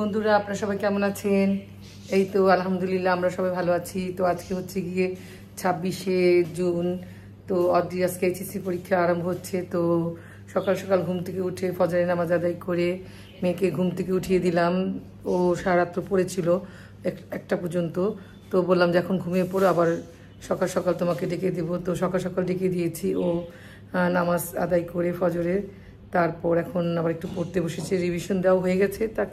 বন্ধুরা আপনারা সবাই কেমন আছেন? এই তো আলহামদুলিল্লাহ আমরা সবাই ভালো আছি। তো আজকে হচ্ছে গিয়ে 26শে জুন। তো অদ্রি আজকে এইচএসসি পরীক্ষা আরম্ভ হচ্ছে। তো সকাল সকাল ঘুম থেকে উঠে ফজরের নামাজ আদায় করে মেয়েকে ঘুম থেকে উঠিয়ে দিলাম। ও সারা রাত্র পড়েছিল একটা পর্যন্ত। তো বললাম যে এখন ঘুমিয়ে পড়ো, আবার সকাল সকাল তোমাকে ডেকে দেবো। তো সকাল সকাল ডেকে দিয়েছি। ও নামাজ আদায় করে ফজরের তারপর এখন আবার একটু পড়তে বসেছে। রিভিশন দেওয়া হয়ে গেছে, তা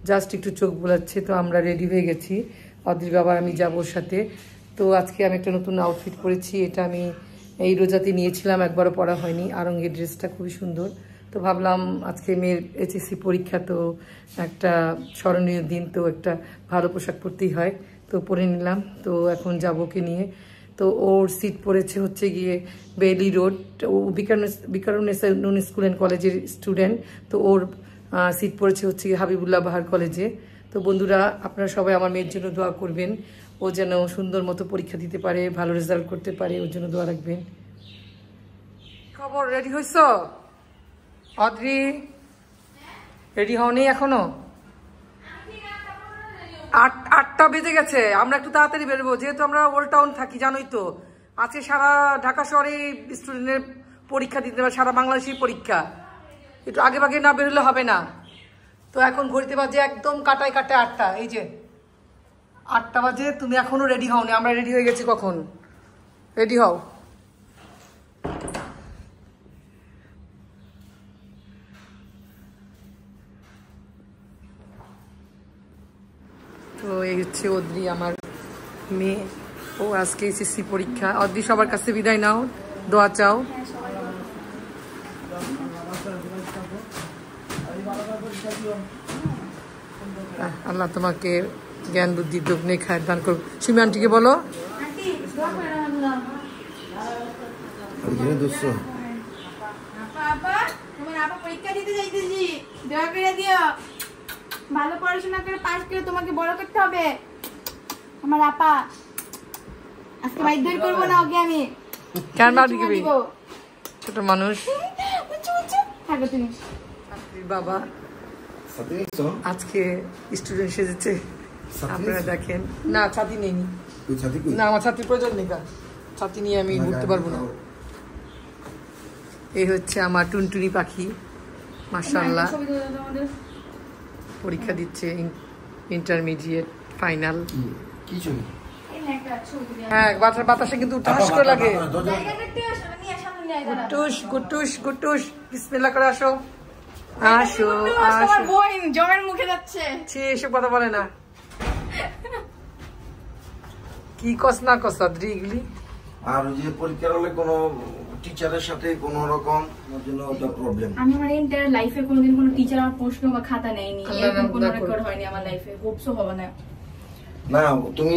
জাস্ট একটু চোখ বোলাচ্ছে। তো আমরা রেডি হয়ে গেছি, অদ্রির বাবা আমি যাবো ওর সাথে। তো আজকে আমি একটা নতুন আউটফিট পরেছি। এটা আমি এই রোজাতে নিয়েছিলাম, একবারও পরা হয়নি। আরঙ্গের ড্রেসটা খুবই সুন্দর। তো ভাবলাম আজকে মেয়ের এইচএসসি পরীক্ষা, তো একটা স্মরণীয় দিন, তো একটা ভালো পোশাক পরতেই হয়। তো পরে নিলাম। তো এখন যাবো ওকে নিয়ে। তো ওর সিট পড়েছে হচ্ছে গিয়ে বেলি রোড। ও বিকারুন্নেসা নুন স্কুল অ্যান্ড কলেজের স্টুডেন্ট। তো ওর সিট পড়েছে হচ্ছে হাবিবুল্লাহ বাহার কলেজে। তো বন্ধুরা আপনারা সবাই আমার মেয়ের জন্য দোয়া করবেন, ও যেন সুন্দর মতো পরীক্ষা দিতে পারে, ভালো রেজাল্ট করতে পারে, ওর জন্য দোয়া রাখবেন। খবর, রেডি হইছ অদ্রি? রেডি হওনি এখনো? 8টা বেজে গেছে। আমরা একটু তাড়াতাড়ি বেরোবো, যেহেতু আমরা ওল্ড টাউন থাকি, জানোই তো। আজকে সারা ঢাকা শহরে স্টুডেন্টের পরীক্ষা দিতে পারে, সারা বাংলাদেশের পরীক্ষা। একটু আগে ভাগে না বেরোলে হবে না। তো এখন ঘড়িতে বাজে একদম কাটায় 8টা। এই যে 8টা বাজে, তুমি এখনো রেডি হওনি। আমরা রেডি হয়ে গেছি কখন। রেডি হও। তো এই হচ্ছে অদ্রি, আমার মেয়ে। ও আজকে এসএসসি পরীক্ষা। অদ্রি সবার কাছে বিদায় নাও, দোয়া চাও। আল্লাহ তোমাকে জ্ঞান বুদ্ধি দুগ্নে খায় দান করুক। সিমি আন্টিকে বলো। ভালো পড়াশোনা করে পাস করে তোমাকে বড় করতে হবে আমার আপা। আজকে মাইদুর করবো না ওকে আমি। কেন মারবি? ছোট মানুষ। থাকো তুমি। বাবা আজকে স্টুডেন্ট সেজেছে, আপনারা দেখেন। না ছাতি নেইনি, না আমার ছাতির প্রয়োজন নেই। ছাতি নিয়ে আমি ঘুরতে পারবো না। এই হচ্ছে আমার টুনটুনি পাখি, মাশাআল্লাহ। পরীক্ষা দিচ্ছে, ইন্টারমিডিয়েট ফাইনাল। হ্যাঁ, বাতাসে কিন্তু ঠাস করে লাগে। গুটুস গুটুস গুটুস, বিসমিল্লাহ করে আসো। আসো আসো। বোন জমের মুখে যাচ্ছে। এসব কথা বলে না। কি কস না কস অদ্রি এগুলি? আর ওই যে পরীক্ষার হলে কোনো টিচারের সাথে কোনো রকম জন্য ওটা প্রবলেম। আমি আমার এন্টায়ার লাইফে কোনোদিন কোনো টিচার আমার প্রশ্ন বা খাতা নেয়নি, এরকম কোনো রেকর্ড হয়নি আমার লাইফে। হোপসও হবে না। না তুমি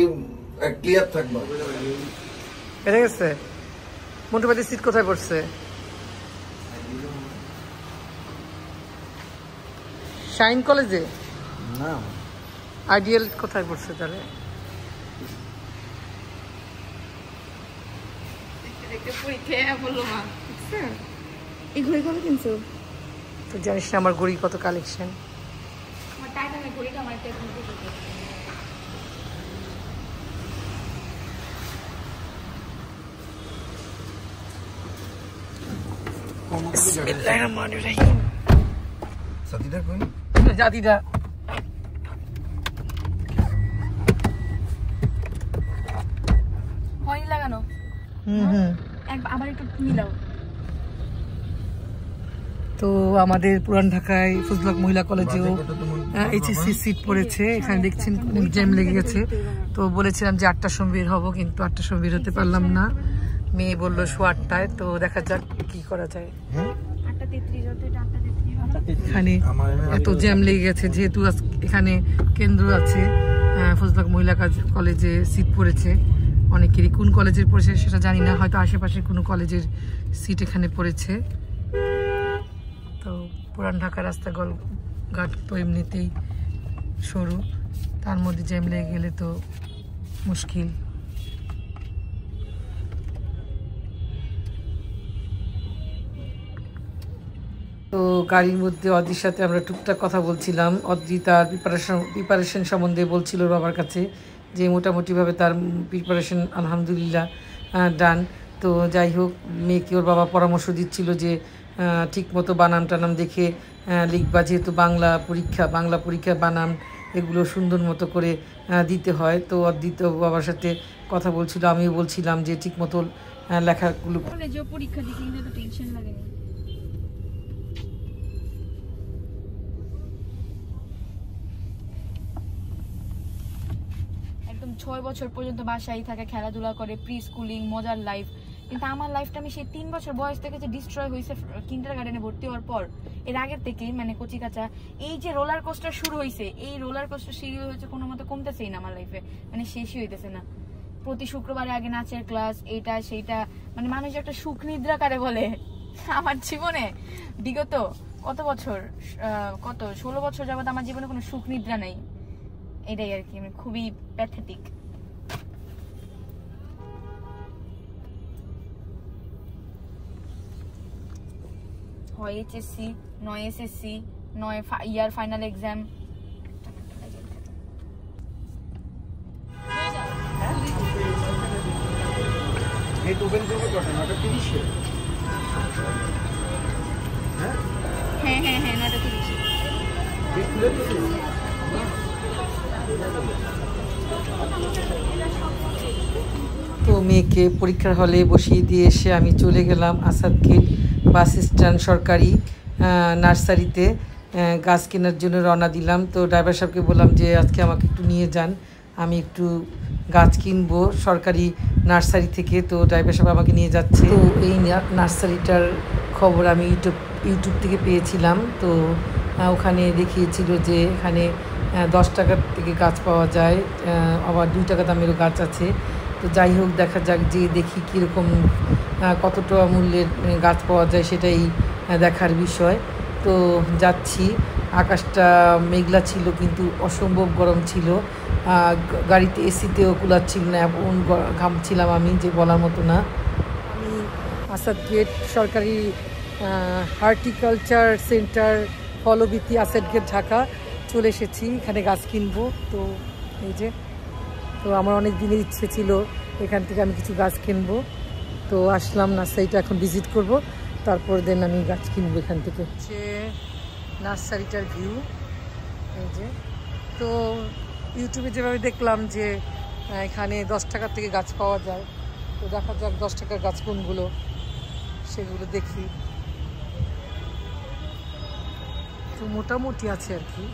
ক্লিয়ার থাকবা। বেড়ে গেছে। মন্টুপাতির সিট কোথায় পড়ছে? শাইন কলেজে না, আইডিয়াল কোথায় পড়ছে তাহলে? তো জানিস না আমার ঘড়ি কত কালেকশন। সাথীটা কই? জাতিটা হয়নি লাগানো। আবার একটু মিলাও। তো আমাদের পুরান ঢাকায় ফজলক মহিলা কলেজেও এইচএসসি সিট পড়েছে। এখানে দেখছেন অনেক জ্যাম লেগে গেছে। তো বলেছিলাম যে 8টার সময় বের হবো, কিন্তু 8টার সময় বের হতে পারলাম না। মেয়ে বললো 8টায়। তো দেখা যাক কি করা যায়। এখানে এত জ্যাম লেগে গেছে, যেহেতু এখানে কেন্দ্র আছে, ফজলক মহিলা কলেজে সিট পড়েছে অনেকেরই। কোন কলেজের পড়েছে সেটা জানি না, হয়তো আশেপাশের কোনো কলেজের সিট এখানে পড়েছে। তো পুরান ঢাকা রাস্তা ঘাট তো এমনিতেই সরু, তার মধ্যে জ্যাম লেগে গেলে তো মুশকিল। তো গাড়ির মধ্যে অদ্রির সাথে আমরা টুকটাক কথা বলছিলাম। অদ্রি তার প্রিপারেশন সম্বন্ধে বলছিল ওর বাবার কাছে যে মোটামুটিভাবে তার প্রিপারেশন আলহামদুলিল্লাহ ডান। তো যাই হোক, মেয়েকে ওর বাবা পরামর্শ দিচ্ছিল যে ঠিকমতো বানাম টানাম দেখে লিখবা, যেহেতু বাংলা পরীক্ষা বানাম এগুলো সুন্দর মতো করে দিতে হয়। তো অদ্রি তো বাবার সাথে কথা বলছিল, আমিও বলছিলাম যে ঠিকমতো লেখাগুলো পরীক্ষা দিকে কিন্তু টেনশন লাগেনি। একদম 6 বছর পর্যন্ত বাসায় থাকে, খেলাধুলা করে, প্রি স্কুলিং, মজার লাইফ। কিন্তু আমার লাইফটা আমি সেই 3 বছর বয়স থেকে যে ডিস্ট্রয় হয়েছে কিন্ডারগার্টেনে ভর্তি হওয়ার পর, এর আগের থেকেই মানে কচি কাঁচা এই যে রোলার কোস্টার শুরু হয়েছে, এই রোলার কোস্টার শুরু হয়েছে কোনো মতো কমতেছেই না আমার লাইফে, মানে শেষই হইতেছে না। প্রতি শুক্রবারে আগে নাচের ক্লাস, এইটা সেইটা, মানে মানুষ একটা সুখ নিদ্রা কারে বলে। আমার জীবনে বিগত কত বছর, 16 বছর যাবত আমার জীবনে কোনো সুখ নিদ্রা নাই। এটাই আর কি, আমি খুবই প্যাথেটিক। হয় এইচএসসি, নয় এসএসসি, নয় ইয়ার ফাইনাল এক্সাম। হ্যাঁ হ্যাঁ হ্যাঁ, 9:30। তো মেয়েকে পরীক্ষার হলে বসিয়ে দিয়ে এসে আমি চলে গেলাম আসাদ গেট বাস স্ট্যান্ড সরকারি নার্সারিতে গাছ কেনার জন্য রওনা দিলাম। তো ড্রাইভার সাহেবকে বললাম যে আজকে আমাকে একটু নিয়ে যান, আমি একটু গাছ কিনবো সরকারি নার্সারি থেকে। তো ড্রাইভার সাহেব আমাকে নিয়ে যাচ্ছে। তো এই নার্সারিটার খবর আমি ইউটিউব থেকে পেয়েছিলাম। তো ওখানে দেখিয়েছিল যে এখানে 10 টাকার থেকে গাছ পাওয়া যায়, আবার 2 টাকা দামেরও গাছ আছে। তো যাই হোক, দেখা যাক যে দেখি কীরকম কতটা মূল্যের গাছ পাওয়া যায়, সেটাই দেখার বিষয়। তো যাচ্ছি, আকাশটা মেঘলা ছিল কিন্তু অসম্ভব গরম ছিল, গাড়িতে এসিতেও কুলার ছিল না, এমন ঘামছিলাম আমি যে বলার মতো না। আমি আসাদ গেট সরকারি হর্টিকালচার সেন্টার ফলবীথি আসাদ গেট ঢাকা চলে এসেছি, এখানে গাছ কিনবো। তো এই যে, তো আমার অনেক দিনের ইচ্ছে ছিল এখান থেকে আমি কিছু গাছ কিনবো। তো আসলাম নার্সারিটা এখন ভিজিট করব, তারপর দেন আমি গাছ কিনবো এখান থেকে। হচ্ছে নার্সারিটার ভিউ, এই যে। তো ইউটিউবে যেভাবে দেখলাম যে এখানে 10 টাকার থেকে গাছ পাওয়া যায়, তো দেখা যাক 10 টাকার গাছ কোনগুলো, সেগুলো দেখি। তো মোটামুটি আছে আর কি।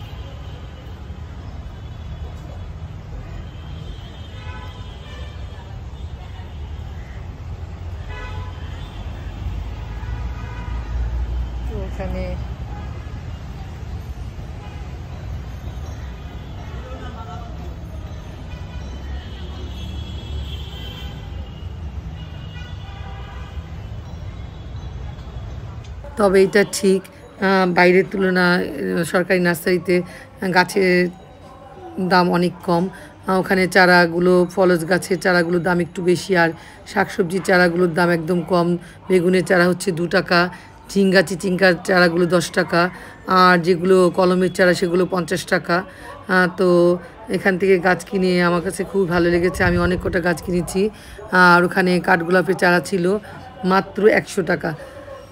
তো এখানে তবে এটা ঠিক, বাইরের তুলনায় সরকারি নার্সারিতে গাছের দাম অনেক কম। ওখানে চারাগুলো, ফলজ গাছের চারাগুলোর দাম একটু বেশি, আর শাকসবজির চারাগুলোর দাম একদম কম। বেগুনের চারা হচ্ছে 2 টাকা, চিচিঙ্গার চারাগুলো 10 টাকা, আর যেগুলো কলমের চারা সেগুলো 50 টাকা। তো এখান থেকে গাছ কিনে আমার কাছে খুব ভালো লেগেছে, আমি অনেক কটা গাছ কিনেছি। আর ওখানে কাঠগোলাপের চারা ছিল মাত্র 100 টাকা।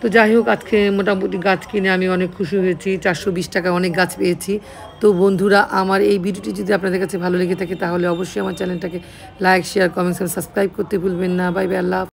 তো যাই হোক, আজকে মোটামুটি গাছ কিনে আমি অনেক খুশি হয়েছি, 420 টাকা অনেক গাছ পেয়েছি। তো বন্ধুরা, আমার এই ভিডিওটি যদি আপনাদের কাছে ভালো লেগে থাকে তাহলে অবশ্যই আমার চ্যানেলটাকে লাইক, শেয়ার, কমেন্টস, সাবস্ক্রাইব করতে ভুলবেন না। বাই বাই, আল্লাহ।